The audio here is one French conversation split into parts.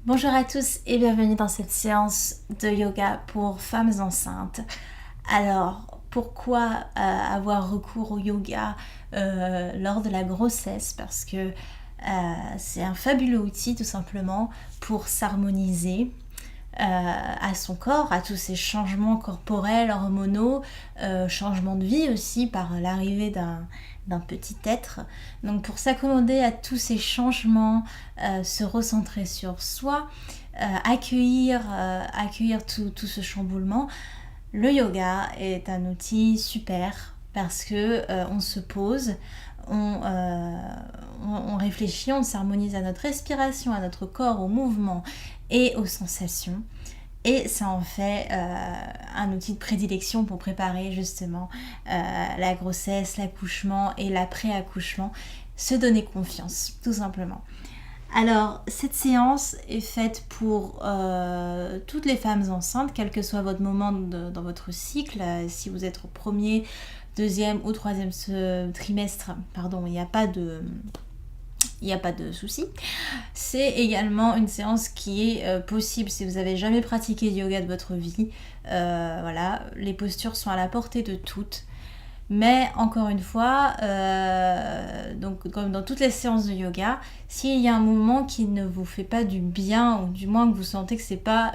Bonjour à tous et bienvenue dans cette séance de yoga pour femmes enceintes. Alors, pourquoi avoir recours au yoga lors de la grossesse? Parce que c'est un fabuleux outil tout simplement pour s'harmoniser à son corps, à tous ces changements corporels, hormonaux, changements de vie aussi par l'arrivée d'un petit être. Donc pour s'accommoder à tous ces changements, se recentrer sur soi, accueillir tout ce chamboulement, le yoga est un outil super parce que on se pose, on réfléchit, on s'harmonise à notre respiration, à notre corps, au mouvement et aux sensations. Et ça en fait un outil de prédilection pour préparer justement la grossesse, l'accouchement et l'après-accouchement. Se donner confiance, tout simplement. Alors, cette séance est faite pour toutes les femmes enceintes, quel que soit votre moment dans votre cycle. Si vous êtes au premier, deuxième ou troisième trimestre, pardon, il n'y a pas de souci. C'est également une séance qui est possible si vous n'avez jamais pratiqué de yoga de votre vie. Voilà, les postures sont à la portée de toutes. Mais encore une fois, donc comme dans toutes les séances de yoga, s'il y a un mouvement qui ne vous fait pas du bien, ou du moins que vous sentez que c'est pas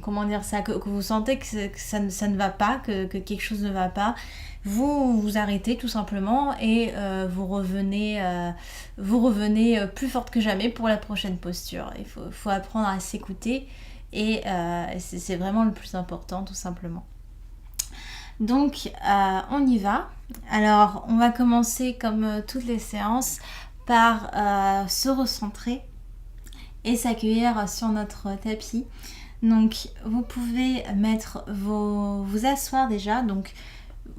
comment dire ça, que vous sentez que ça ne va pas, que quelque chose ne va pas, vous arrêtez tout simplement et vous revenez plus forte que jamais pour la prochaine posture. Il faut apprendre à s'écouter et c'est vraiment le plus important tout simplement. Donc on y va. Alors on va commencer comme toutes les séances par se recentrer et s'accueillir sur notre tapis. Donc vous pouvez vous asseoir déjà. Donc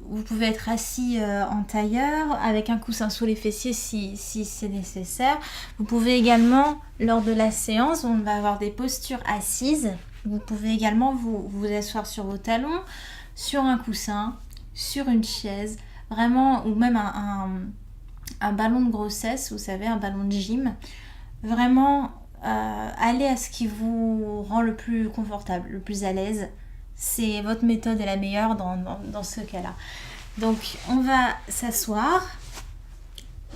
vous pouvez être assis en tailleur avec un coussin sous les fessiers si c'est nécessaire. Vous pouvez également, lors de la séance, on va avoir des postures assises. Vous pouvez également vous asseoir sur vos talons, sur un coussin, sur une chaise, vraiment, ou même un ballon de grossesse, vous savez, un ballon de gym. Vraiment, allez à ce qui vous rend le plus confortable, le plus à l'aise. C'est votre méthode est la meilleure dans ce cas-là. Donc, on va s'asseoir.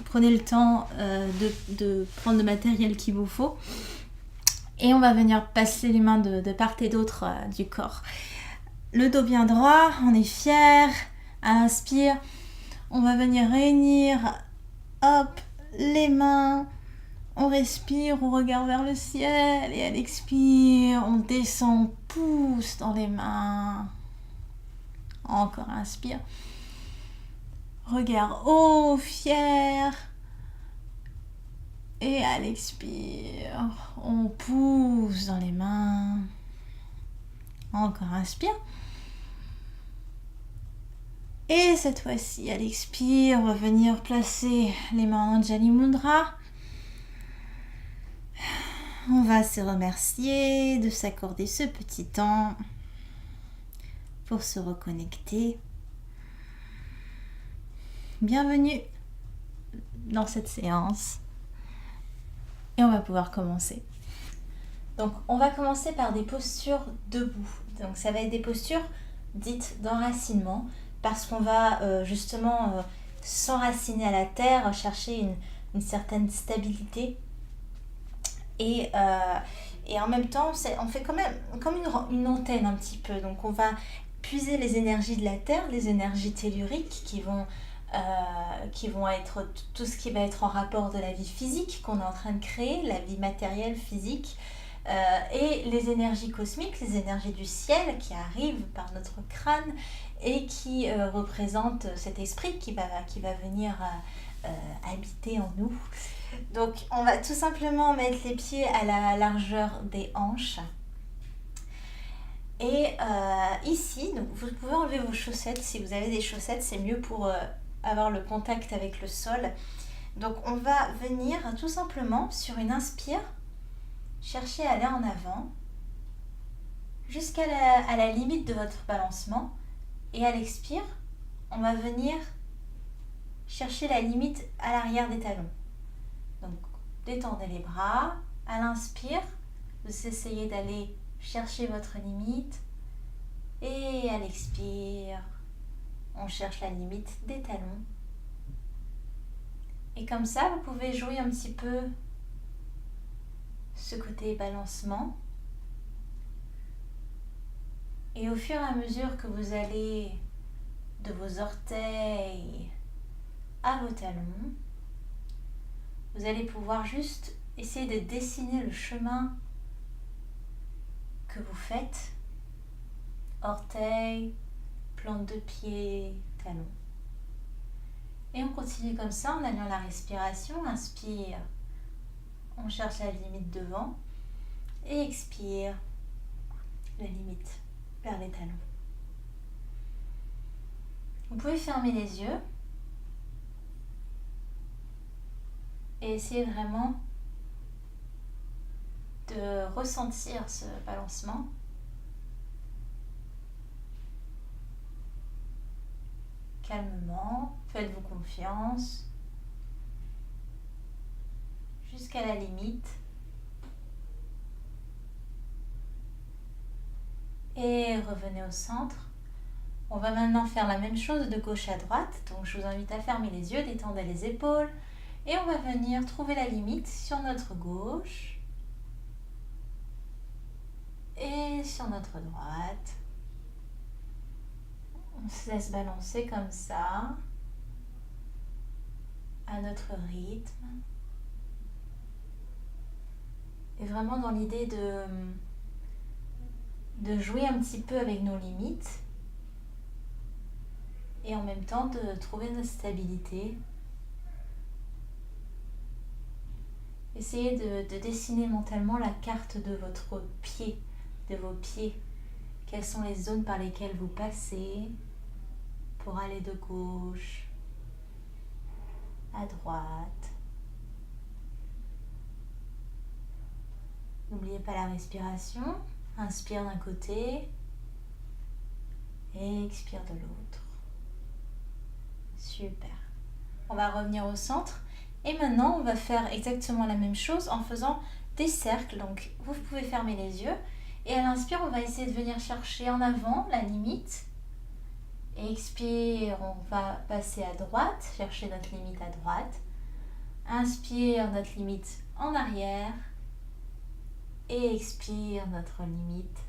Prenez le temps de prendre le matériel qu'il vous faut. Et on va venir passer les mains de part et d'autre du corps. Le dos bien droit, on est fier. À l'inspire, on va venir réunir, hop, les mains. On respire, on regarde vers le ciel et à l'expire, on descend, on pousse dans les mains. Encore inspire. Regard haut, fier. Et à l'expire, on pousse dans les mains. Encore inspire. Et cette fois-ci, à l'expire, on va venir placer les mains en Anjali Mudra. On va se remercier de s'accorder ce petit temps pour se reconnecter. Bienvenue dans cette séance. Et on va pouvoir commencer. Donc, on va commencer par des postures debout. Donc, ça va être des postures dites d'enracinement parce qu'on va justement s'enraciner à la terre, chercher une certaine stabilité. Et en même temps, on fait quand même comme une antenne un petit peu. Donc, on va puiser les énergies de la terre, les énergies telluriques qui vont être tout ce qui va être en rapport de la vie physique qu'on est en train de créer, la vie matérielle, physique, et les énergies cosmiques, les énergies du ciel qui arrivent par notre crâne et qui représentent cet esprit qui va venir habiter en nous. Donc on va tout simplement mettre les pieds à la largeur des hanches. Et ici, donc vous pouvez enlever vos chaussettes. Si vous avez des chaussettes, c'est mieux pour avoir le contact avec le sol. Donc on va venir tout simplement sur une inspire, chercher à aller en avant jusqu'à la limite de votre balancement. Et à l'expire, on va venir chercher la limite à l'arrière des talons. Donc détendez les bras, À l'inspire, vous essayez d'aller chercher votre limite. Et à l'expire, on cherche la limite des talons. Et comme ça, vous pouvez jouer un petit peu ce côté balancement. Et au fur et à mesure que vous allez de vos orteils à vos talons, vous allez pouvoir juste essayer de dessiner le chemin que vous faites. Orteils, plante de pied, talons. Et on continue comme ça en alliant la respiration. Inspire, on cherche la limite devant. Et expire, la limite vers les talons. Vous pouvez fermer les yeux et essayer vraiment de ressentir ce balancement. Calmement, faites-vous confiance jusqu'à la limite. Et revenez au centre. On va maintenant faire la même chose de gauche à droite. Donc je vous invite à fermer les yeux, détendre les épaules. Et on va venir trouver la limite sur notre gauche et sur notre droite. On se laisse balancer comme ça, à notre rythme. Et vraiment dans l'idée de jouer un petit peu avec nos limites et en même temps de trouver notre stabilité. Essayez de dessiner mentalement la carte de votre pied, de vos pieds. Quelles sont les zones par lesquelles vous passez pour aller de gauche à droite. N'oubliez pas la respiration. Inspire d'un côté et expire de l'autre. Super. On va revenir au centre et maintenant on va faire exactement la même chose en faisant des cercles. Donc vous pouvez fermer les yeux et à l'inspire on va essayer de venir chercher en avant la limite. Et expire, on va passer à droite, chercher notre limite à droite. Inspire notre limite en arrière. Et expire notre limite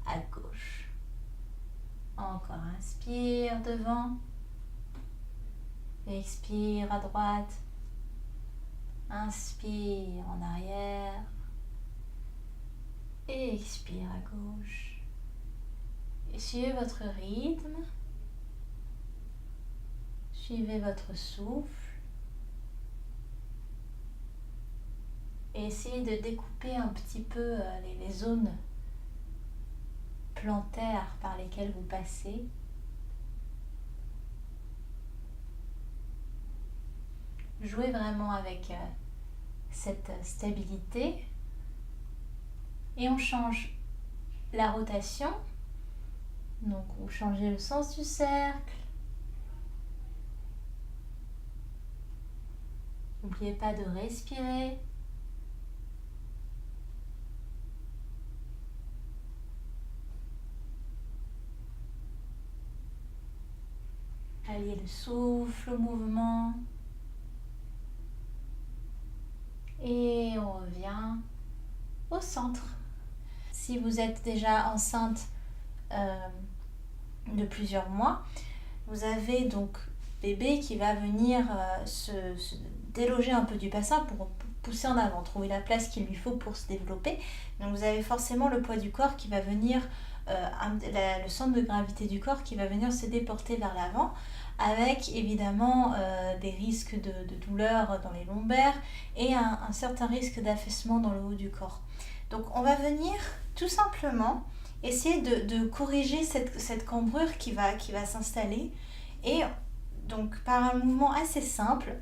à gauche. Encore inspire devant. Expire à droite. Inspire en arrière. Et expire à gauche. Et suivez votre rythme. Suivez votre souffle. Et essayez de découper un petit peu les zones plantaires par lesquelles vous passez. Jouez vraiment avec cette stabilité. Et on change la rotation. Donc vous changez le sens du cercle. N'oubliez pas de respirer. Alliez le souffle au mouvement. Et on revient au centre. Si vous êtes déjà enceinte de plusieurs mois, vous avez donc bébé qui va venir se déloger un peu du bassin pour pousser en avant, trouver la place qu'il lui faut pour se développer. Donc vous avez forcément le poids du corps qui va venir, le centre de gravité du corps qui va venir se déporter vers l'avant, avec évidemment des risques de douleur dans les lombaires et un certain risque d'affaissement dans le haut du corps. Donc on va venir tout simplement essayer de corriger cette cambrure qui va s'installer, et donc par un mouvement assez simple.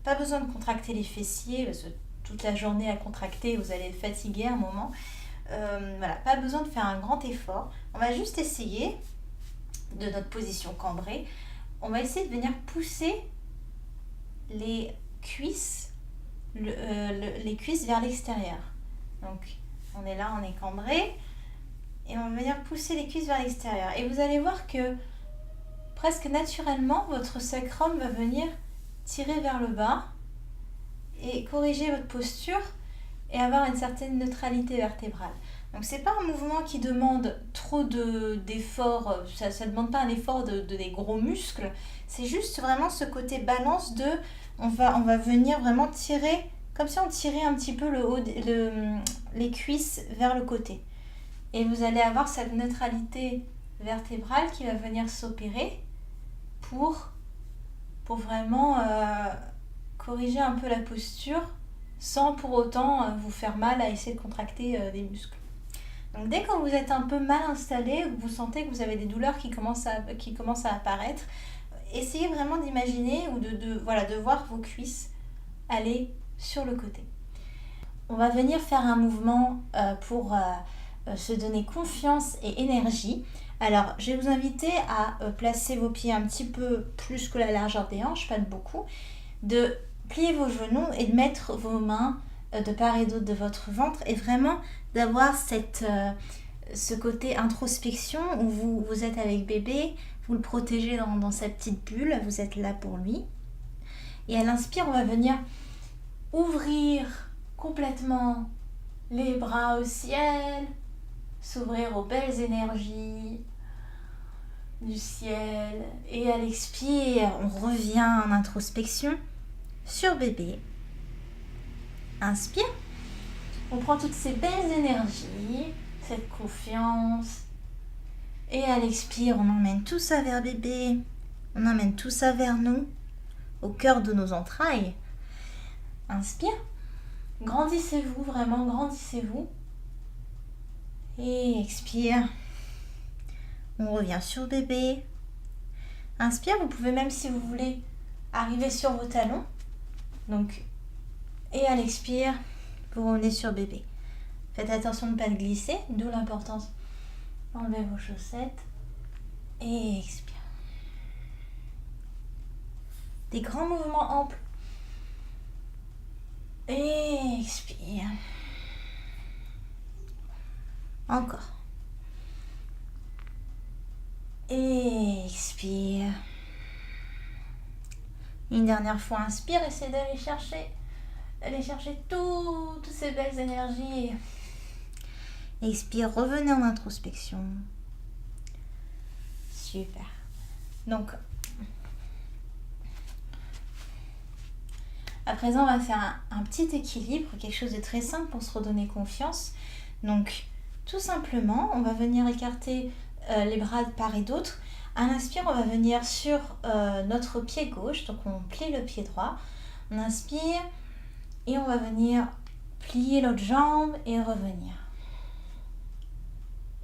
Pas besoin de contracter les fessiers parce que toute la journée à contracter vous allez être fatigué à un moment. Voilà, pas besoin de faire un grand effort. On va juste essayer de notre position cambrée. On va essayer de venir pousser les cuisses, les cuisses vers l'extérieur. Donc, on est là, on est cambré. Et on va venir pousser les cuisses vers l'extérieur. Et vous allez voir que presque naturellement, votre sacrum va venir tirer vers le bas et corriger votre posture et avoir une certaine neutralité vertébrale. Donc c'est pas un mouvement qui demande trop d'efforts, ça ne demande pas un effort des gros muscles, c'est juste vraiment ce côté balance de, on va venir vraiment tirer, comme si on tirait un petit peu les cuisses vers le côté. Et vous allez avoir cette neutralité vertébrale qui va venir s'opérer pour vraiment corriger un peu la posture sans pour autant vous faire mal à essayer de contracter des muscles. Donc dès que vous êtes un peu mal installé, vous sentez que vous avez des douleurs qui commencent à apparaître, essayez vraiment d'imaginer ou de voir vos cuisses aller sur le côté. On va venir faire un mouvement pour se donner confiance et énergie. Alors, je vais vous inviter à placer vos pieds un petit peu plus que la largeur des hanches, pas de beaucoup, de plier vos genoux et de mettre vos mains de part et d'autre de votre ventre et vraiment d'avoir ce côté introspection où vous êtes avec bébé, vous le protégez dans sa petite bulle, vous êtes là pour lui. Et à l'inspire, on va venir ouvrir complètement les bras au ciel, s'ouvrir aux belles énergies du ciel. Et à l'expire, on revient en introspection sur bébé. Inspire. On prend toutes ces belles énergies, cette confiance. Et à l'expire, on emmène tout ça vers bébé. On emmène tout ça vers nous, au cœur de nos entrailles. Inspire. Grandissez-vous, vraiment, grandissez-vous. Et expire. On revient sur bébé. Inspire, vous pouvez même si vous voulez arriver sur vos talons. Donc, et à l'expire, vous revenez sur bébé. Faites attention de ne pas glisser, d'où l'importance. Enlevez vos chaussettes et expire. Des grands mouvements amples. Et expire. Encore. Et expire. Une dernière fois, inspire, essayez d'aller chercher toutes ces belles énergies. Expire, revenez en introspection. Super. Donc, à présent, on va faire un petit équilibre, quelque chose de très simple pour se redonner confiance. Donc, tout simplement, on va venir écarter les bras de part et d'autre. À l'inspire, on va venir sur notre pied gauche, donc on plie le pied droit. On inspire et on va venir plier l'autre jambe et revenir.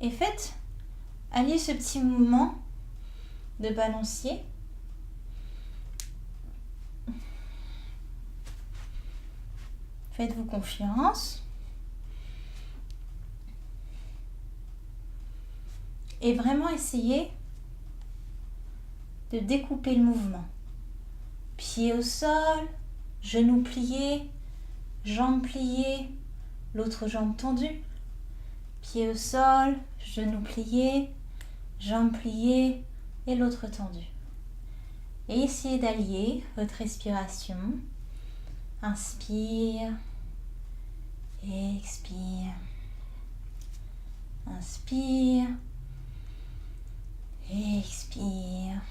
Et alliez ce petit mouvement de balancier. Faites-vous confiance. Et vraiment essayez de découper le mouvement. Pied au sol, genoux pliés, jambes pliées, l'autre jambe tendue. Pied au sol, genoux pliés, jambes pliées et l'autre tendue. Et essayez d'allier votre respiration. Inspire, expire. Inspire, expire.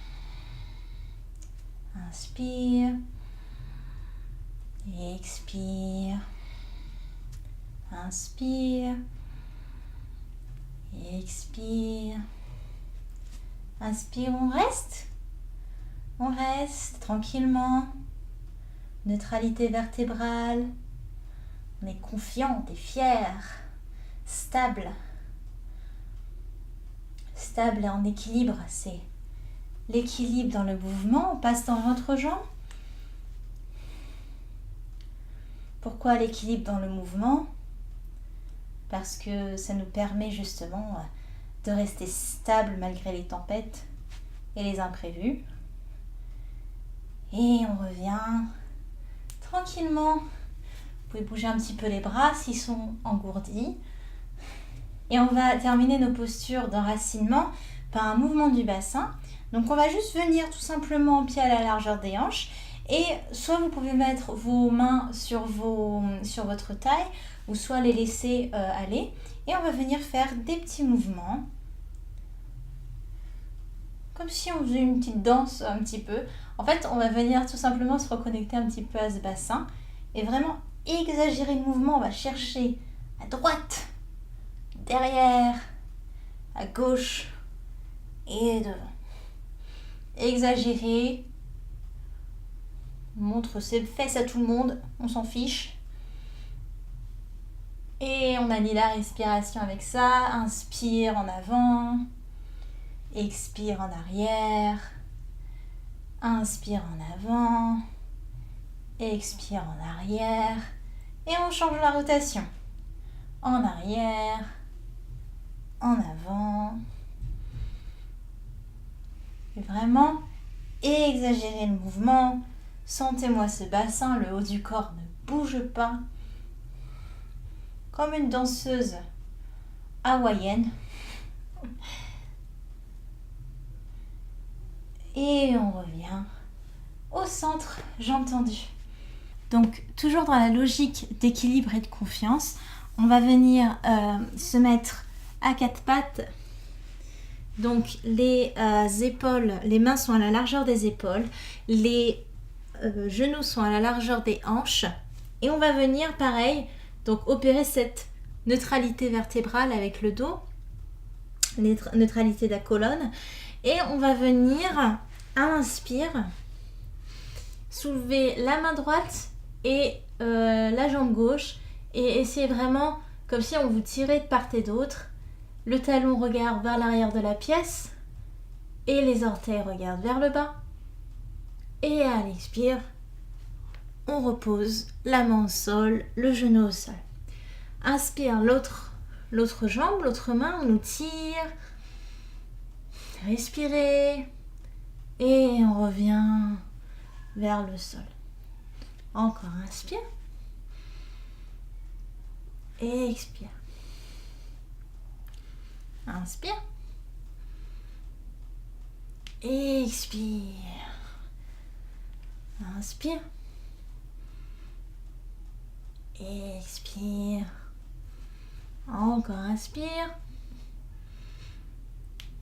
Inspire, expire. Inspire, expire. Inspire, on reste. On reste tranquillement. Neutralité vertébrale. On est confiante et fière. Stable. Stable et en équilibre. C'est l'équilibre dans le mouvement. On passe dans l'autre jambe. Pourquoi l'équilibre dans le mouvement? Parce que ça nous permet justement de rester stable malgré les tempêtes et les imprévus. Et on revient tranquillement pouvez bouger un petit peu les bras s'ils sont engourdis. Et on va terminer nos postures d'enracinement par un mouvement du bassin. Donc on va juste venir tout simplement pied à la largeur des hanches. Et soit vous pouvez mettre vos mains sur votre taille, ou soit les laisser aller. Et on va venir faire des petits mouvements. Comme si on faisait une petite danse un petit peu. En fait, on va venir tout simplement se reconnecter un petit peu à ce bassin. Et vraiment exagérer le mouvement. On va chercher à droite, derrière, à gauche et devant. Exagérer. On montre ses fesses à tout le monde. On s'en fiche. Et on allie la respiration avec ça. Inspire en avant. Expire en arrière. Inspire en avant. Expire en arrière. Et on change la rotation. En arrière. En avant. Et vraiment, exagérer le mouvement. Sentez-moi ce bassin, le haut du corps ne bouge pas. Comme une danseuse hawaïenne. Et on revient au centre, jambes tendues. Donc, toujours dans la logique d'équilibre et de confiance, on va venir se mettre à quatre pattes. Donc, les épaules, les mains sont à la largeur des épaules, les genoux sont à la largeur des hanches. Et on va venir, pareil, donc opérer cette neutralité vertébrale avec le dos, neutralité de la colonne. Et on va venir, à l'inspire, soulever la main droite et la jambe gauche et essayer vraiment, comme si on vous tirait de part et d'autre. Le talon regarde vers l'arrière de la pièce et les orteils regardent vers le bas. Et à l'expire, on repose la main au sol, le genou au sol. Inspire l'autre jambe, l'autre main, on nous tire. Respirez et on revient vers le sol. Encore inspire et expire. Inspire et expire. Inspire et expire. Encore inspire.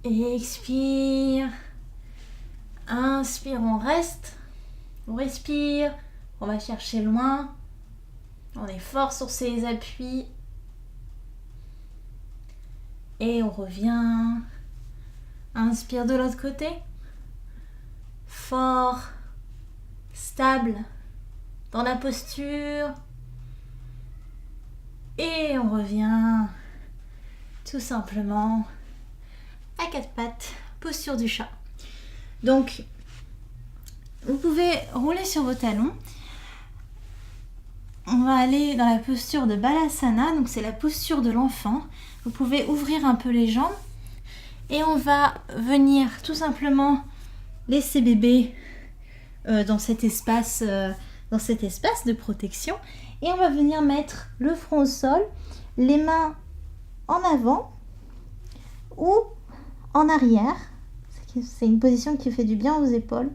Expire. Inspire, on reste. On respire. On va chercher loin. On est fort sur ses appuis. Et on revient. Inspire de l'autre côté. Fort. Stable. Dans la posture. Et on revient. Tout simplement à quatre pattes, posture du chat. Donc, vous pouvez rouler sur vos talons. On va aller dans la posture de Balasana, donc c'est la posture de l'enfant. Vous pouvez ouvrir un peu les jambes et on va venir tout simplement laisser bébé dans cet espace de protection. Et on va venir mettre le front au sol, les mains en avant ou en arrière. C'est une position qui fait du bien aux épaules.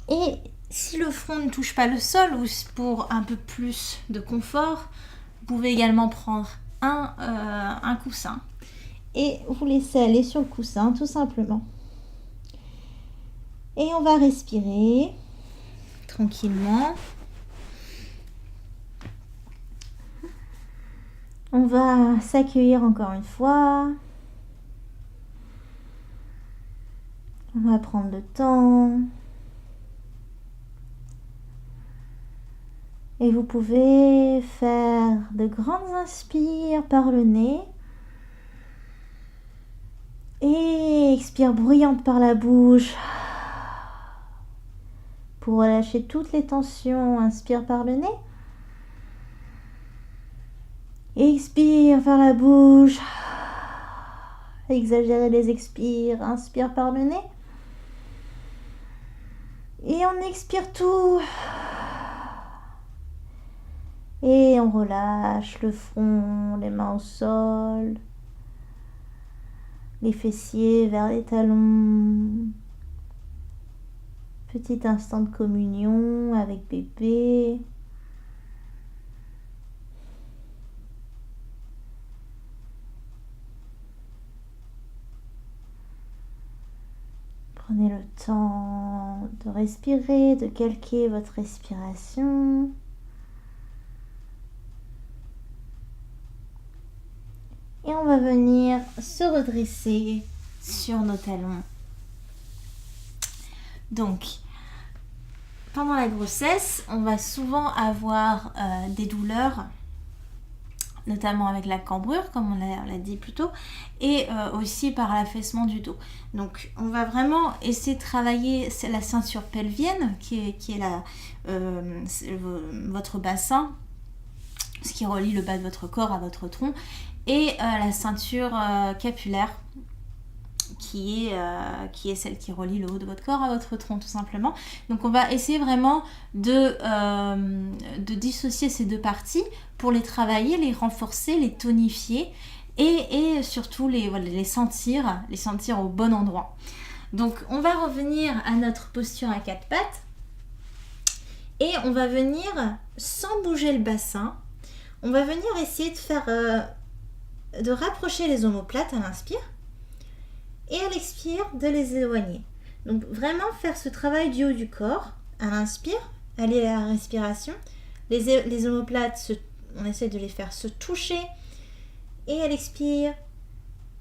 Et si le front ne touche pas le sol ou pour un peu plus de confort, vous pouvez également prendre un coussin et vous laisser aller sur le coussin tout simplement. Et on va respirer tranquillement. On va s'accueillir encore une fois. On va prendre le temps. Et vous pouvez faire de grandes inspires par le nez. Et expire bruyante par la bouche. Pour relâcher toutes les tensions, inspire par le nez. Expire par la bouche. Exagérez les expires. Inspire par le nez. Et on expire tout. Et on relâche le front, les mains au sol, les fessiers vers les talons. Petit instant de communion avec bébé. Prenez le temps de respirer, de calquer votre respiration. Et on va venir se redresser sur nos talons. Donc, pendant la grossesse, on va souvent avoir des douleurs, notamment avec la cambrure, comme on l'a dit plus tôt, et aussi par l'affaissement du dos. Donc, on va vraiment essayer de travailler la ceinture pelvienne, qui est votre bassin, ce qui relie le bas de votre corps à votre tronc, et la ceinture capulaire, qui est celle qui relie le haut de votre corps à votre tronc, tout simplement. Donc on va essayer vraiment de dissocier ces deux parties pour les travailler, les renforcer, les tonifier et surtout les sentir au bon endroit. Donc on va revenir à notre posture à quatre pattes et on va venir, sans bouger le bassin, on va venir essayer de rapprocher les omoplates à l'inspire et à l'expire de les éloigner. Donc vraiment faire ce travail du haut du corps à l'inspire, aller à la respiration, les omoplates, on essaie de les faire se toucher et à l'expire,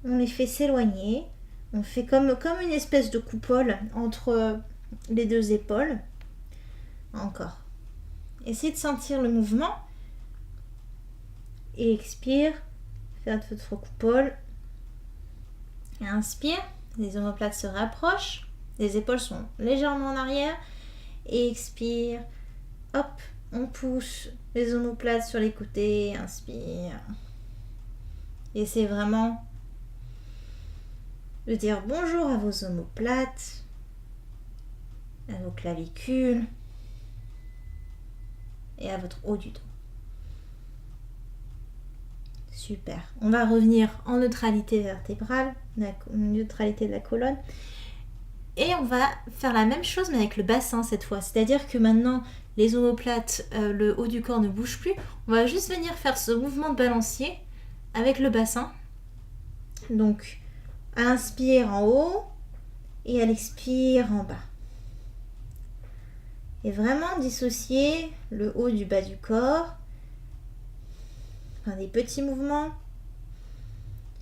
on les fait s'éloigner. On fait comme une espèce de coupole entre les deux épaules. Encore. Essayez de sentir le mouvement et expire, faites votre coupole. Inspire, les omoplates se rapprochent, les épaules sont légèrement en arrière. Et expire, hop, on pousse les omoplates sur les côtés, inspire. Et c'est vraiment de dire bonjour à vos omoplates, à vos clavicules et à votre haut du dos. Super. On va revenir en neutralité vertébrale, neutralité de la colonne. Et on va faire la même chose mais avec le bassin cette fois. C'est-à-dire que maintenant, les omoplates, le haut du corps ne bouge plus. On va juste venir faire ce mouvement de balancier avec le bassin. Donc, à l'inspire en haut et à l'expire en bas. Et vraiment dissocier le haut du bas du corps. Des petits mouvements.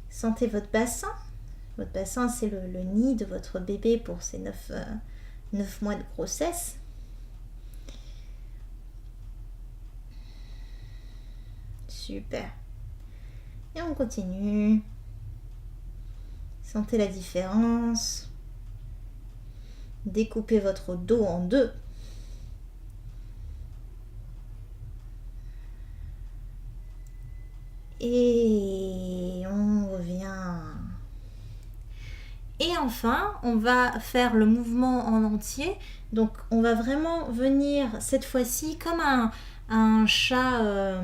Sentez votre bassin. Votre bassin, c'est le nid de votre bébé pour ces 9 mois de grossesse. Super. Et on continue. Sentez la différence. Découpez votre dos en deux. Et on revient. Et enfin, on va faire le mouvement en entier. Donc, on va vraiment venir cette fois-ci comme un chat.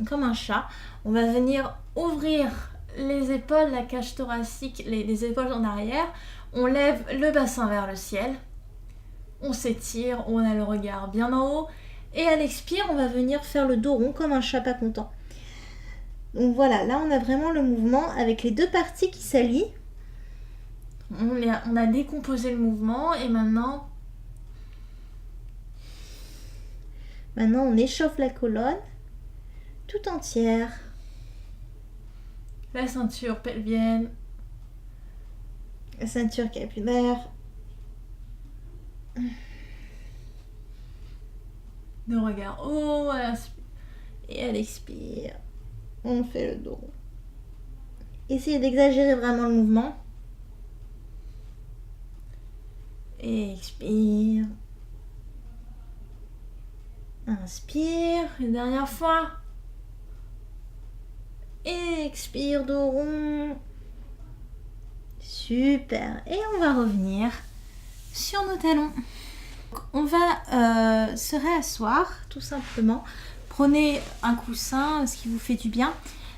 Comme un chat. On va venir ouvrir les épaules, la cage thoracique, les épaules en arrière. On lève le bassin vers le ciel. On s'étire, on a le regard bien en haut. Et à l'expire, on va venir faire le dos rond comme un chat pas content. Donc voilà, là on a vraiment le mouvement avec les deux parties qui s'allient. On a décomposé le mouvement et maintenant on échauffe la colonne tout entière. La ceinture pelvienne, la ceinture capillaire. Le regard haut à l'inspire et à l'expire. On fait le dos. Essayez d'exagérer vraiment le mouvement. Et expire. Inspire. Une dernière fois. Et expire, dos rond. Super. Et on va revenir sur nos talons. On va se réasseoir tout simplement. prenez un coussin, ce qui vous fait du bien.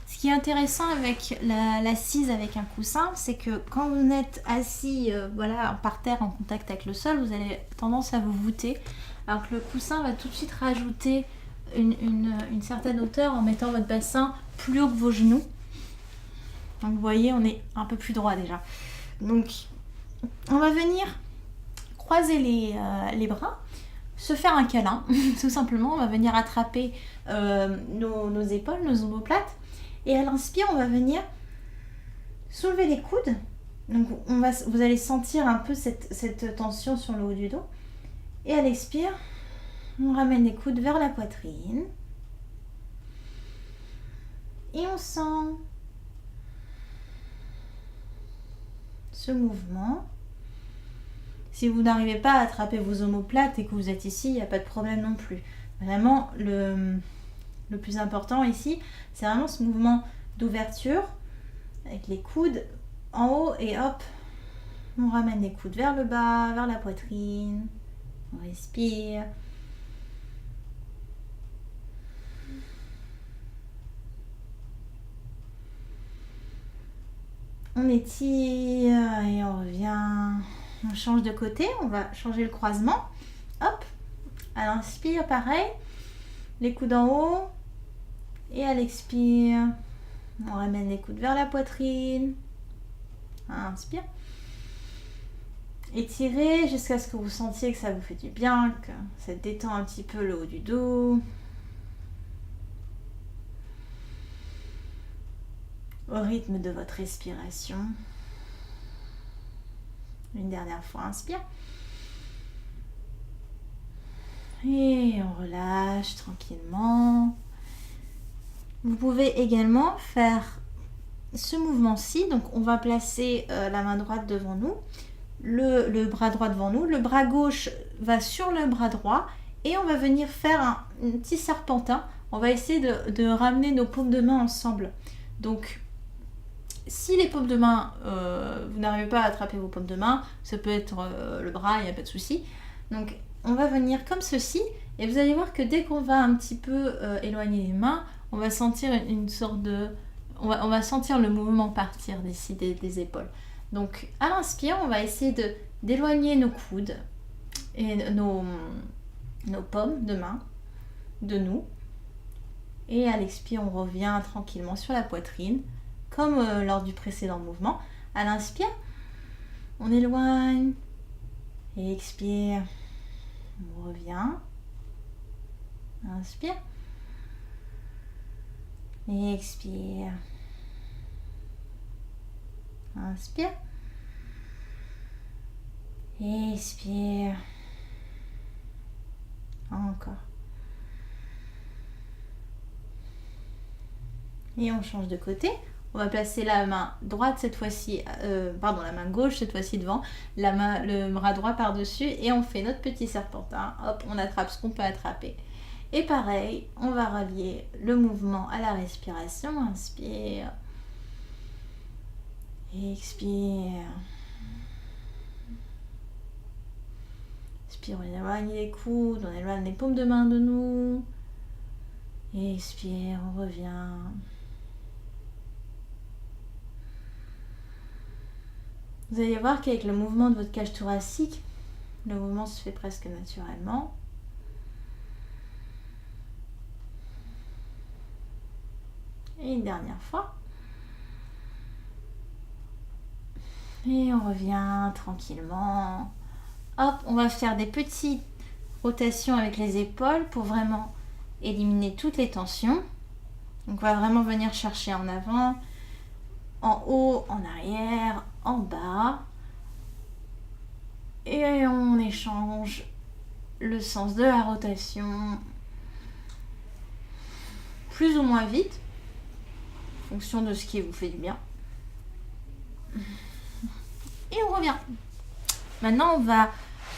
Ce qui est intéressant avec l'assise avec un coussin, c'est que quand vous êtes assis voilà, par terre en contact avec le sol, vous avez tendance à vous voûter. Alors que le coussin va tout de suite rajouter une certaine hauteur en mettant votre bassin plus haut que vos genoux. Donc vous voyez, on est un peu plus droit déjà. Donc on va venir croiser les bras, se faire un câlin, tout simplement. On va venir attraper nos épaules, nos omoplates. Et à l'inspire, on va venir soulever les coudes. Donc vous allez sentir un peu cette tension sur le haut du dos. Et à l'expire, on ramène les coudes vers la poitrine. Et on sent ce mouvement. Si vous n'arrivez pas à attraper vos omoplates et que vous êtes ici, il n'y a pas de problème non plus. Vraiment, le plus important ici, c'est vraiment ce mouvement d'ouverture avec les coudes en haut et hop, on ramène les coudes vers le bas, vers la poitrine. On respire. On étire et on revient. On change de côté, on va changer le croisement. Hop, à l'inspire, pareil. Les coudes en haut. Et à l'expire, on ramène les coudes vers la poitrine. Inspire. Étirez jusqu'à ce que vous sentiez que ça vous fait du bien, que ça détend un petit peu le haut du dos. Au rythme de votre respiration. Une dernière fois, inspire. Et on relâche tranquillement. Vous pouvez également faire ce mouvement-ci. Donc on va placer la main droite devant nous, le bras droit devant nous, le bras gauche va sur le bras droit et on va venir faire un petit serpentin. On va essayer de ramener nos paumes de main ensemble. Donc si les paumes de main, vous n'arrivez pas à attraper vos paumes de main, ça peut être le bras, il n'y a pas de souci. Donc on va venir comme ceci et vous allez voir que dès qu'on va un petit peu éloigner les mains, on va sentir une sorte de... On va sentir le mouvement partir d'ici des épaules. Donc à l'inspire, on va essayer d'éloigner nos coudes et nos paumes de main de nous. Et à l'expire, on revient tranquillement sur la poitrine, comme lors du précédent mouvement. À l'inspire, on éloigne et expire. On revient. Inspire. Et expire. Inspire. Expire. Encore. Et on change de côté. On va placer la main droite cette fois-ci, la main gauche cette fois-ci devant, le bras droit par-dessus et on fait notre petit serpentin. Hop, on attrape ce qu'on peut attraper. Et pareil, on va relier le mouvement à la respiration. Inspire. Expire. Expire, on éloigne les coudes, on éloigne les paumes de main de nous. Expire, on revient. Vous allez voir qu'avec le mouvement de votre cage thoracique, le mouvement se fait presque naturellement. Et une dernière fois. Et on revient tranquillement. Hop, on va faire des petites rotations avec les épaules pour vraiment éliminer toutes les tensions. Donc on va vraiment venir chercher en avant, en haut, en arrière, en bas. Et on échange le sens de la rotation plus ou moins vite, en fonction de ce qui vous fait du bien. Et on revient. Maintenant, on va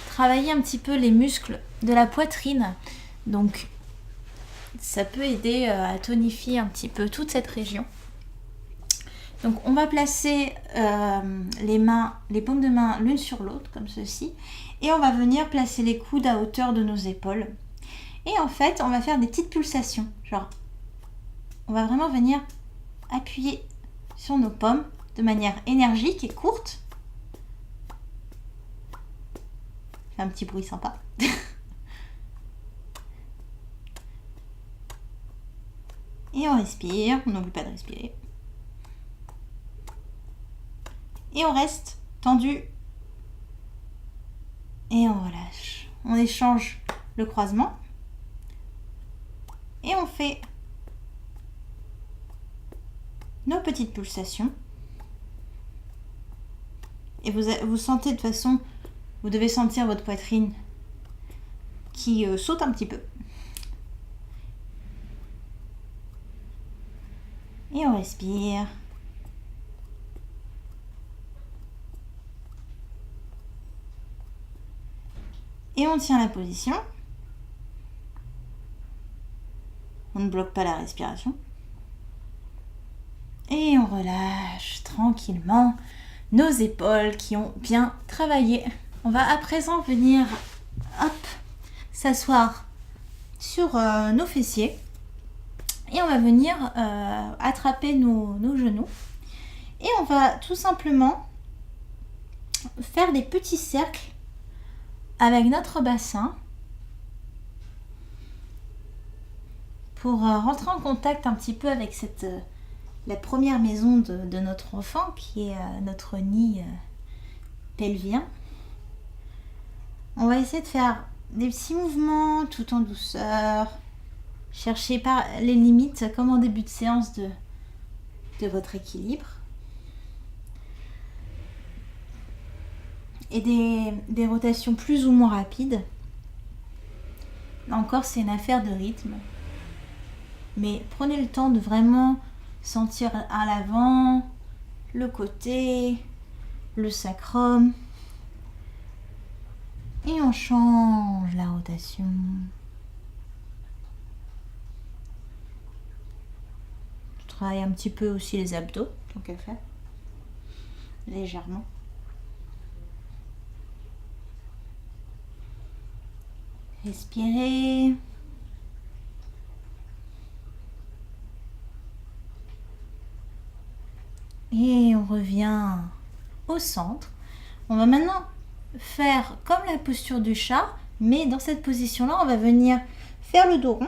travailler un petit peu les muscles de la poitrine. Donc, ça peut aider à tonifier un petit peu toute cette région. Donc, on va placer les paumes de main l'une sur l'autre, comme ceci. Et on va venir placer les coudes à hauteur de nos épaules. Et en fait, on va faire des petites pulsations. Genre, on va vraiment venir appuyer sur nos pommes de manière énergique et courte. Fait un petit bruit sympa. Et on respire, on n'oublie pas de respirer. Et on reste tendu. Et on relâche. On échange le croisement. Et on fait nos petites pulsations. Et vous sentez de toute façon, vous devez sentir votre poitrine qui saute un petit peu. Et on respire. Et on tient la position. On ne bloque pas la respiration. Et on relâche tranquillement nos épaules qui ont bien travaillé. On va à présent venir s'asseoir sur nos fessiers. Et on va venir attraper nos genoux. Et on va tout simplement faire des petits cercles avec notre bassin pour rentrer en contact un petit peu avec la première maison de notre enfant qui est notre nid pelvien. On va essayer de faire des petits mouvements tout en douceur. Cherchez par les limites comme en début de séance de votre équilibre. Et des rotations plus ou moins rapides. Là encore, c'est une affaire de rythme. Mais prenez le temps de vraiment sentir à l'avant, le côté, le sacrum. Et on change la rotation. Je travaille un petit peu aussi les abdos, tant qu'à faire. Légèrement. Respirez. Et on revient au centre. On va maintenant faire comme la posture du chat, mais dans cette position-là, on va venir faire le dos rond.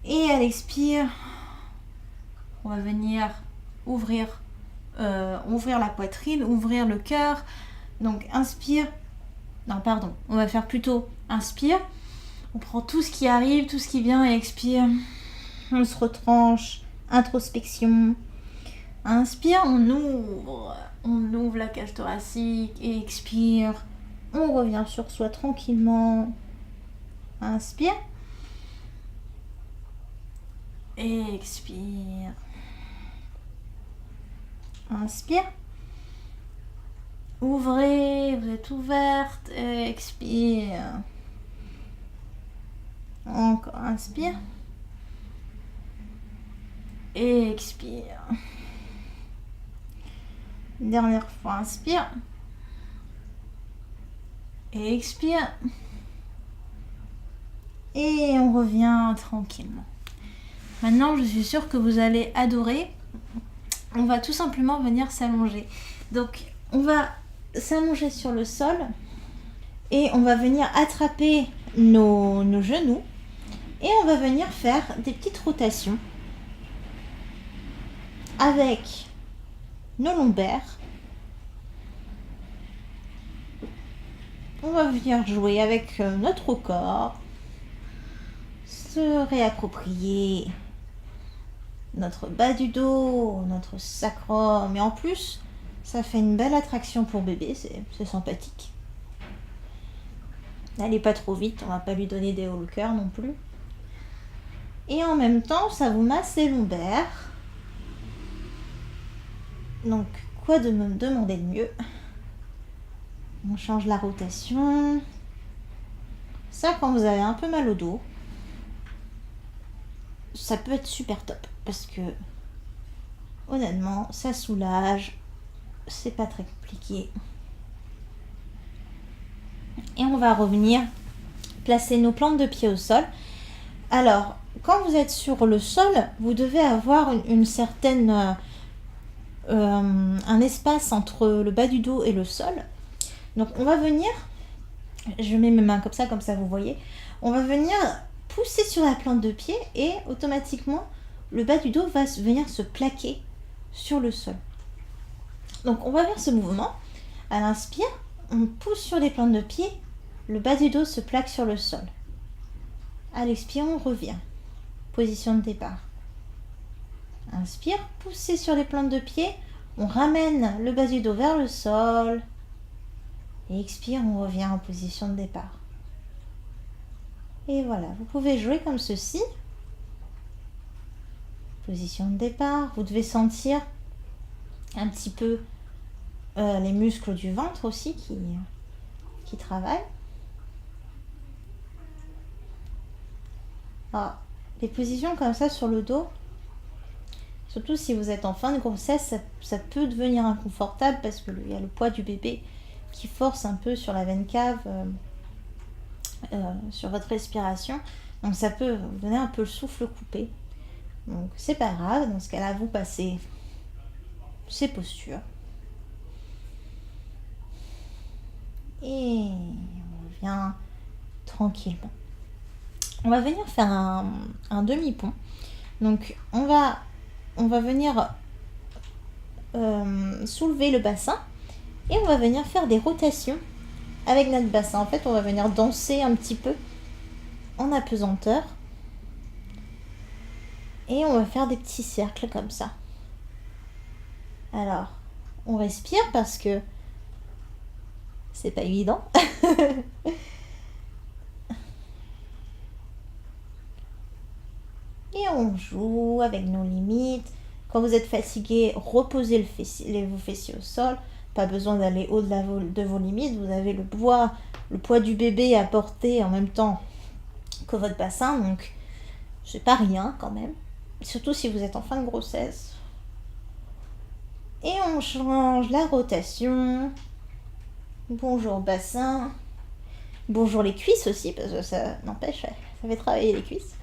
Et à l'expire, on va venir ouvrir la poitrine, ouvrir le cœur. Donc inspire. Non, pardon. On va faire plutôt inspire. On prend tout ce qui arrive, tout ce qui vient et expire. On se retranche. Introspection. Inspire, on ouvre la cage thoracique et expire. On revient sur soi tranquillement. Inspire. Et expire. Inspire. Ouvrez, vous êtes ouverte. Et expire. Encore inspire. Et expire. Dernière fois, inspire. Et expire. Et on revient tranquillement. Maintenant, je suis sûre que vous allez adorer. On va tout simplement venir s'allonger. Donc, on va s'allonger sur le sol. Et on va venir attraper nos genoux. Et on va venir faire des petites rotations avec nos lombaires. On va venir jouer avec notre corps, se réapproprier notre bas du dos, notre sacrum. Et en plus, ça fait une belle attraction pour bébé, c'est sympathique. N'allez pas trop vite, on va pas lui donner des hauts le cœur non plus. Et en même temps, ça vous masse les lombaires. Donc, quoi de me demander de mieux? On change la rotation. Ça, quand vous avez un peu mal au dos, ça peut être super top. Parce que, honnêtement, ça soulage. C'est pas très compliqué. Et on va revenir placer nos plantes de pied au sol. Alors, quand vous êtes sur le sol, vous devez avoir une certaine... un espace entre le bas du dos et le sol. Donc on va venir, je mets mes mains comme ça vous voyez, on va venir pousser sur la plante de pied et automatiquement le bas du dos va venir se plaquer sur le sol. Donc on va faire ce mouvement, à l'inspire, on pousse sur les plantes de pied, le bas du dos se plaque sur le sol. À l'expire, on revient, position de départ. Inspire, poussez sur les plantes de pied, on ramène le bas du dos vers le sol. Et expire, on revient en position de départ. Et voilà, vous pouvez jouer comme ceci. Position de départ, vous devez sentir un petit peu les muscles du ventre aussi qui travaillent. Alors, les positions comme ça sur le dos, surtout si vous êtes en fin de grossesse, ça peut devenir inconfortable parce qu'il y a le poids du bébé qui force un peu sur la veine cave, sur votre respiration. Donc ça peut vous donner un peu le souffle coupé. Donc c'est pas grave, dans ce cas-là, vous passez ces postures. Et on revient tranquillement. On va venir faire un demi-pont. Donc on va venir soulever le bassin et on va venir faire des rotations avec notre bassin. En fait, on va venir danser un petit peu en apesanteur et on va faire des petits cercles comme ça. Alors, on respire parce que c'est pas évident. Et on joue avec nos limites. Quand vous êtes fatigué, reposez vos fessiers au sol. Pas besoin d'aller au-delà de vos limites. Vous avez le poids du bébé à porter en même temps que votre bassin. Donc, c'est pas rien quand même. Surtout si vous êtes en fin de grossesse. Et on change la rotation. Bonjour bassin. Bonjour les cuisses aussi, parce que ça n'empêche, ça fait travailler les cuisses.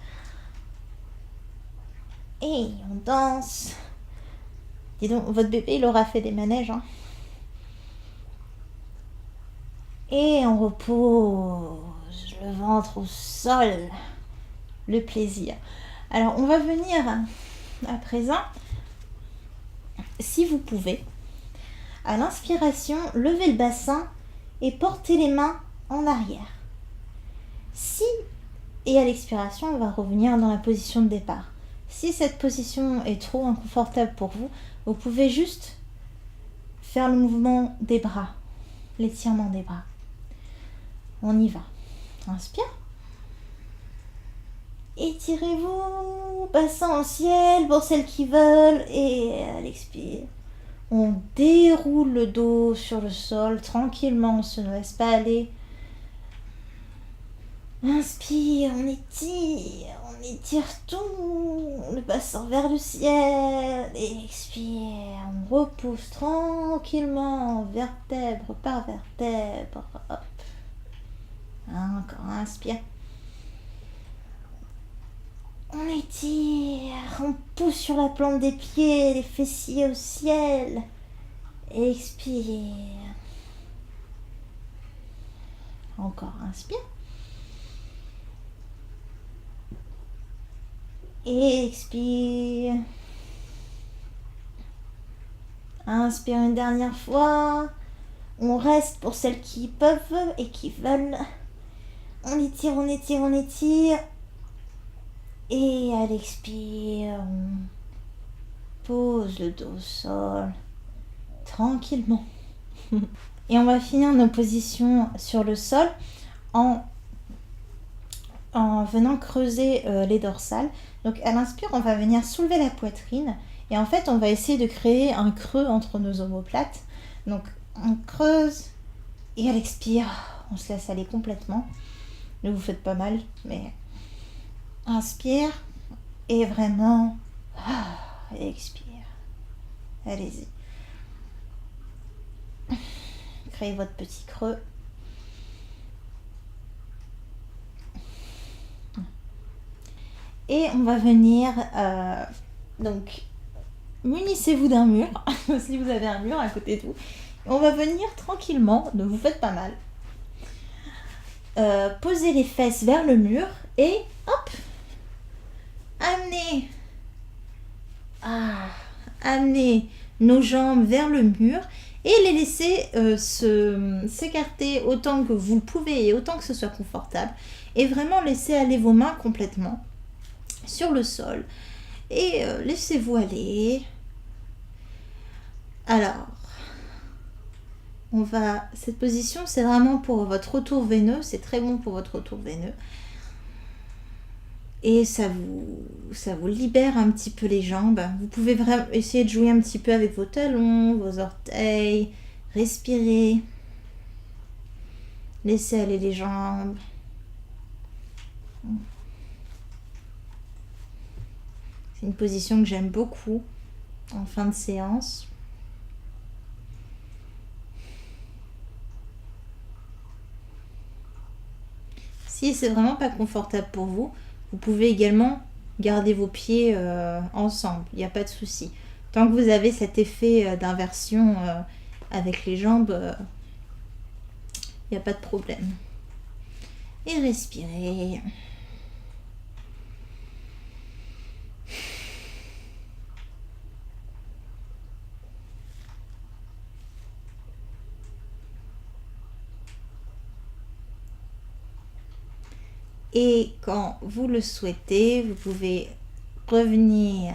Et on danse. Dis donc, votre bébé, il aura fait des manèges. Hein. Et on repose le ventre au sol. Le plaisir. Alors, on va venir à présent, si vous pouvez, à l'inspiration, levez le bassin et portez les mains en arrière. Et à l'expiration, on va revenir dans la position de départ. Si cette position est trop inconfortable pour vous, vous pouvez juste faire le mouvement des bras, l'étirement des bras. On y va. Inspire. Étirez-vous, bassin au ciel pour celles qui veulent. Et à l'expire, on déroule le dos sur le sol tranquillement, on ne se laisse pas aller. Inspire, on étire tout, le bassin vers le ciel. Et expire, on repousse tranquillement, vertèbre par vertèbre. Hop. Encore, inspire. On étire, on pousse sur la plante des pieds, les fessiers au ciel. Expire. Encore, inspire. Expire. Inspire une dernière fois. On reste pour celles qui peuvent et qui veulent. On étire, on étire, on étire. Et à l'expire, on pose le dos au sol tranquillement. Et on va finir nos positions sur le sol en venant creuser les dorsales. Donc à l'inspire, on va venir soulever la poitrine et en fait, on va essayer de créer un creux entre nos omoplates. Donc on creuse et à l'expire, on se laisse aller complètement. Ne vous faites pas mal, mais inspire et vraiment expire. Allez-y. Créez votre petit creux. Et on va venir, donc, munissez-vous d'un mur, si vous avez un mur à côté de vous. On va venir tranquillement, ne vous faites pas mal. Poser les fesses vers le mur et hop, amener nos jambes vers le mur et les laisser s'écarter autant que vous le pouvez et autant que ce soit confortable. Et vraiment laisser aller vos mains complètement sur le sol. Et laissez-vous aller. Alors, cette position, c'est vraiment pour votre retour veineux. C'est très bon pour votre retour veineux. Et ça vous libère un petit peu les jambes. Vous pouvez vraiment essayer de jouer un petit peu avec vos talons, vos orteils. Respirez. Laissez aller les jambes. C'est une position que j'aime beaucoup en fin de séance. Si c'est vraiment pas confortable pour vous, vous pouvez également garder vos pieds ensemble, il n'y a pas de souci. Tant que vous avez cet effet d'inversion avec les jambes, il n'y a pas de problème. Et respirez. Et quand vous le souhaitez, vous pouvez revenir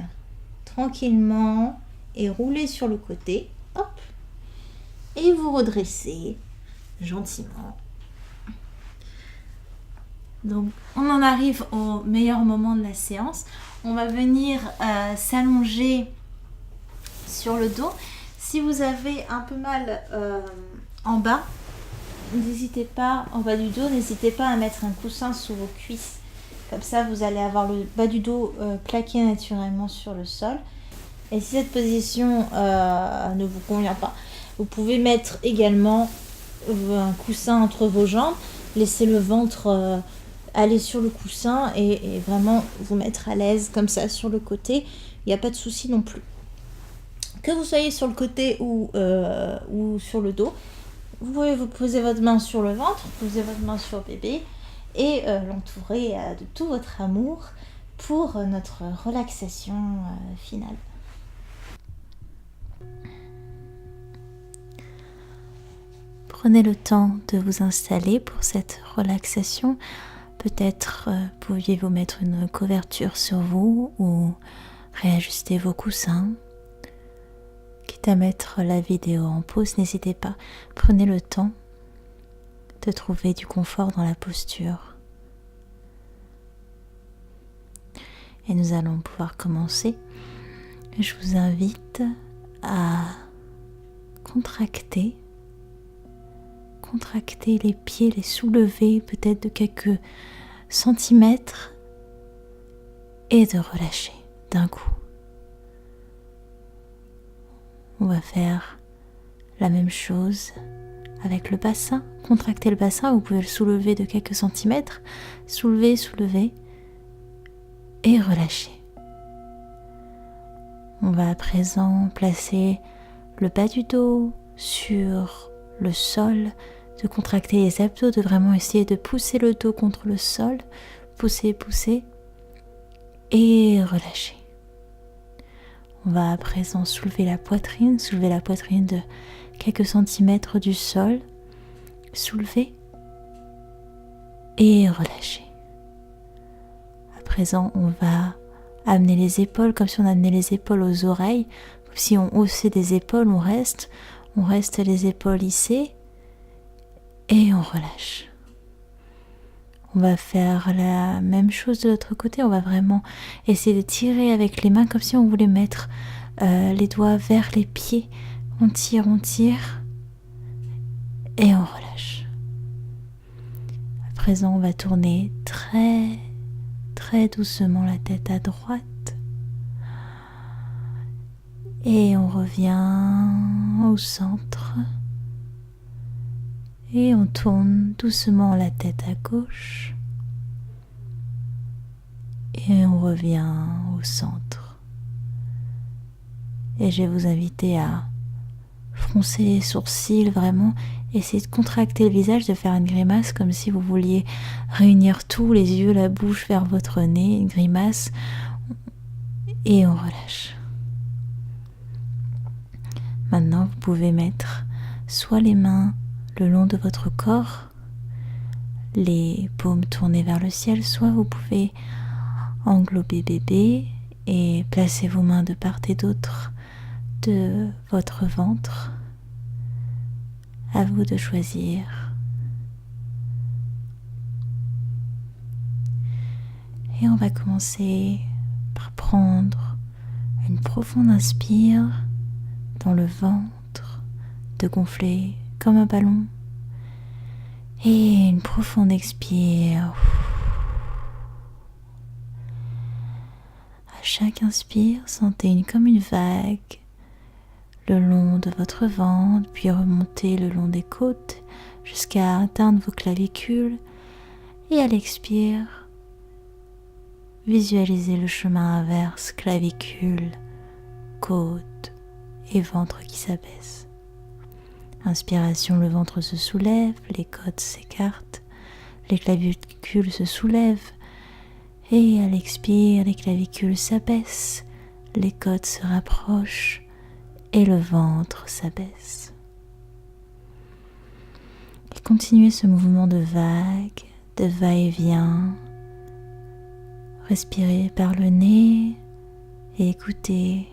tranquillement et rouler sur le côté. Hop. Et vous redresser gentiment. Donc, on en arrive au meilleur moment de la séance. On va venir s'allonger sur le dos. Si vous avez un peu mal en bas, n'hésitez pas, en bas du dos, n'hésitez pas à mettre un coussin sous vos cuisses. Comme ça, vous allez avoir le bas du dos plaqué naturellement sur le sol. Et si cette position ne vous convient pas, vous pouvez mettre également un coussin entre vos jambes. Laissez le ventre aller sur le coussin et vraiment vous mettre à l'aise comme ça sur le côté. Il n'y a pas de souci non plus. Que vous soyez sur le côté ou sur le dos, vous pouvez vous poser votre main sur le ventre, poser votre main sur bébé et l'entourer de tout votre amour pour notre relaxation finale. Prenez le temps de vous installer pour cette relaxation. Peut-être pouviez-vous mettre une couverture sur vous ou réajuster vos coussins. Quitte à mettre la vidéo en pause, n'hésitez pas. Prenez le temps de trouver du confort dans la posture. Et nous allons pouvoir commencer. Je vous invite à contracter les pieds, les soulever peut-être de quelques centimètres et de relâcher d'un coup. On va faire la même chose avec le bassin. Contractez le bassin, vous pouvez le soulever de quelques centimètres. Soulevez et relâcher. On va à présent placer le bas du dos sur le sol, de contracter les abdos, de vraiment essayer de pousser le dos contre le sol. Pousser et relâcher. On va à présent soulever la poitrine de quelques centimètres du sol. Soulever et relâcher. À présent, on va amener les épaules comme si on amenait les épaules aux oreilles. Si on haussait des épaules, on reste les épaules lissées et on relâche. On va faire la même chose de l'autre côté. On va vraiment essayer de tirer avec les mains comme si on voulait mettre les doigts vers les pieds. On tire et on relâche. À présent, on va tourner très très doucement la tête à droite. Et on revient au centre. Et on tourne doucement la tête à gauche. Et on revient au centre. Et je vais vous inviter à froncer les sourcils, vraiment. Essayez de contracter le visage, de faire une grimace comme si vous vouliez réunir tout, les yeux, la bouche vers votre nez, une grimace. Et on relâche. Maintenant, vous pouvez mettre soit les mains le long de votre corps, les paumes tournées vers le ciel, soit vous pouvez englober bébé et placer vos mains de part et d'autre de votre ventre. À vous de choisir. Et on va commencer par prendre une profonde inspire dans le ventre, de gonfler comme un ballon. Et une profonde expire. À chaque inspire, sentez comme une vague le long de votre ventre, puis remonter le long des côtes jusqu'à atteindre vos clavicules. Et à l'expire, visualisez le chemin inverse, clavicule, côte et ventre qui s'abaisse. Inspiration, le ventre se soulève, les côtes s'écartent, les clavicules se soulèvent. Et à l'expire, les clavicules s'abaissent, les côtes se rapprochent et le ventre s'abaisse. Et continuez ce mouvement de vague, de va-et-vient. Respirez par le nez et écoutez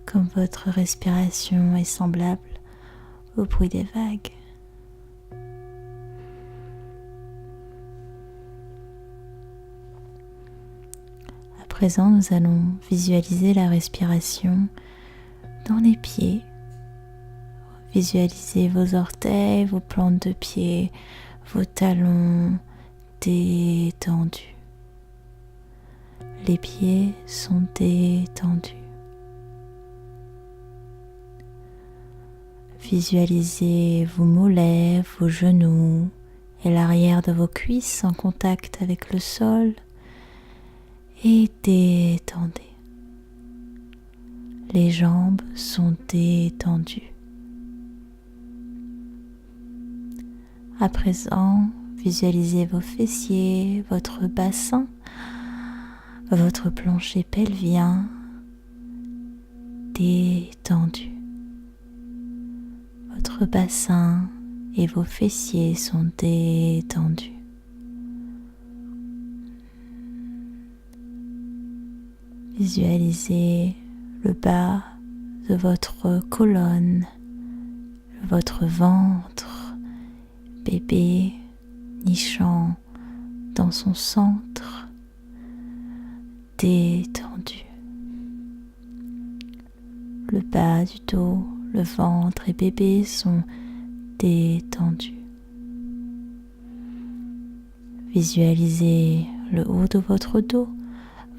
comme votre respiration est semblable au bruit des vagues. À présent, nous allons visualiser la respiration dans les pieds. Visualisez vos orteils, vos plantes de pied, vos talons détendus. Les pieds sont détendus. Visualisez vos mollets, vos genoux et l'arrière de vos cuisses en contact avec le sol et détendez. Les jambes sont détendues. À présent, visualisez vos fessiers, votre bassin, votre plancher pelvien détendu. Votre bassin et vos fessiers sont détendus. Visualisez le bas de votre colonne, votre ventre, bébé nichant dans son centre, détendu. Le bas du dos, le ventre et bébé sont détendus. Visualisez le haut de votre dos,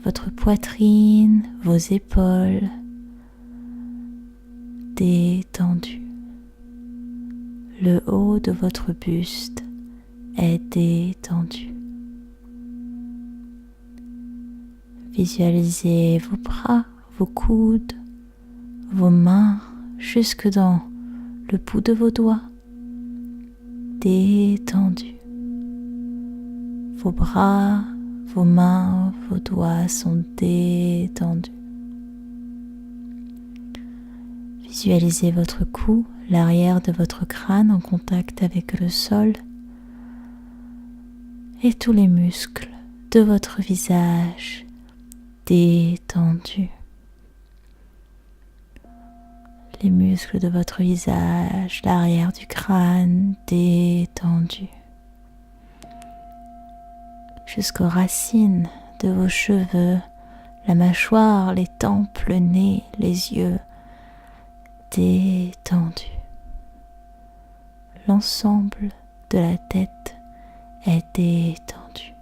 votre poitrine, vos épaules détendus. Le haut de votre buste est détendu. Visualisez vos bras, vos coudes, vos mains jusque dans le bout de vos doigts détendus. Vos bras, vos mains, vos doigts sont détendus. Visualisez votre cou, l'arrière de votre crâne en contact avec le sol et tous les muscles de votre visage détendus. Les muscles de votre visage, l'arrière du crâne détendu. Jusqu'aux racines de vos cheveux, la mâchoire, les tempes, le nez, les yeux détendus. L'ensemble de la tête est détendu.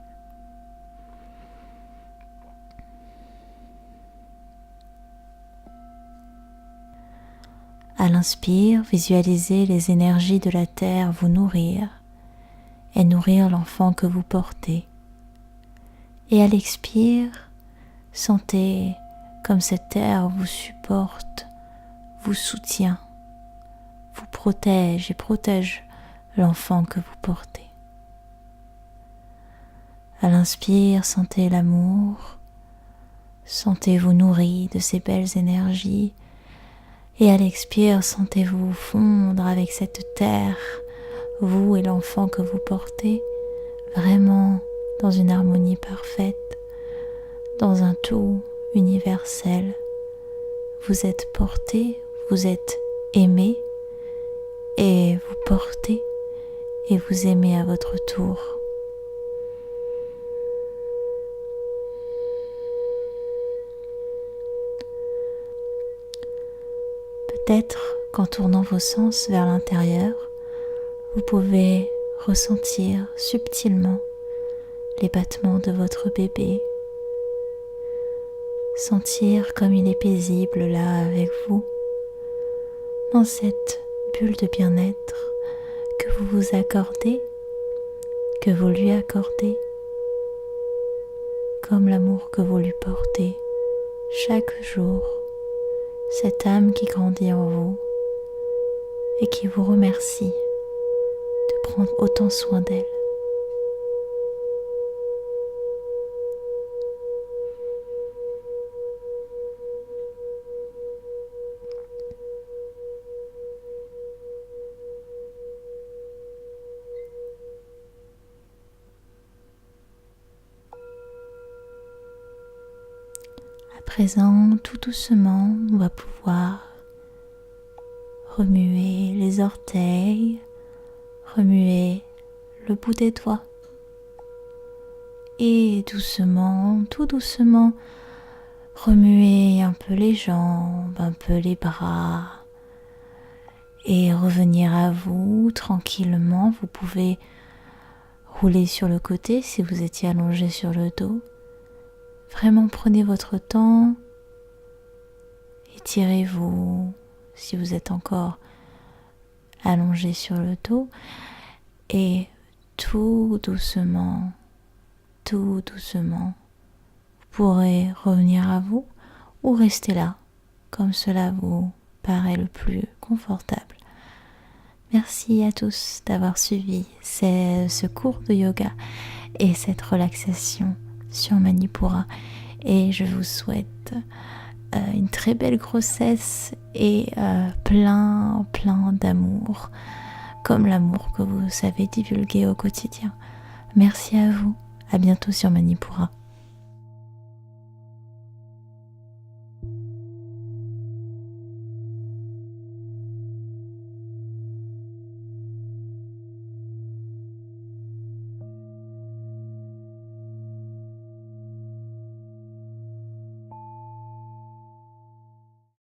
À l'inspire, visualisez les énergies de la terre vous nourrir et nourrir l'enfant que vous portez. Et à l'expire, sentez comme cette terre vous supporte, vous soutient, vous protège et protège l'enfant que vous portez. À l'inspire, sentez l'amour, sentez-vous nourri de ces belles énergies. Et à l'expire, sentez-vous fondre avec cette terre, vous et l'enfant que vous portez, vraiment dans une harmonie parfaite, dans un tout universel. Vous êtes porté, vous êtes aimé, et vous portez et vous aimez à votre tour. Peut-être qu'en tournant vos sens vers l'intérieur, vous pouvez ressentir subtilement les battements de votre bébé, sentir comme il est paisible là avec vous, dans cette bulle de bien-être que vous vous accordez, que vous lui accordez, comme l'amour que vous lui portez chaque jour, cette âme qui grandit en vous et qui vous remercie de prendre autant soin d'elle. À présent, tout doucement, on va pouvoir remuer les orteils, remuer le bout des doigts et doucement, tout doucement, remuer un peu les jambes, un peu les bras et revenir à vous tranquillement. Vous pouvez rouler sur le côté si vous étiez allongé sur le dos. Vraiment prenez votre temps, étirez-vous si vous êtes encore allongé sur le dos et tout doucement, vous pourrez revenir à vous ou rester là comme cela vous paraît le plus confortable. Merci à tous d'avoir suivi ce cours de yoga et cette relaxation sur Manipura et je vous souhaite une très belle grossesse et plein d'amour comme l'amour que vous savez divulguer au quotidien. Merci à vous, à bientôt sur Manipura.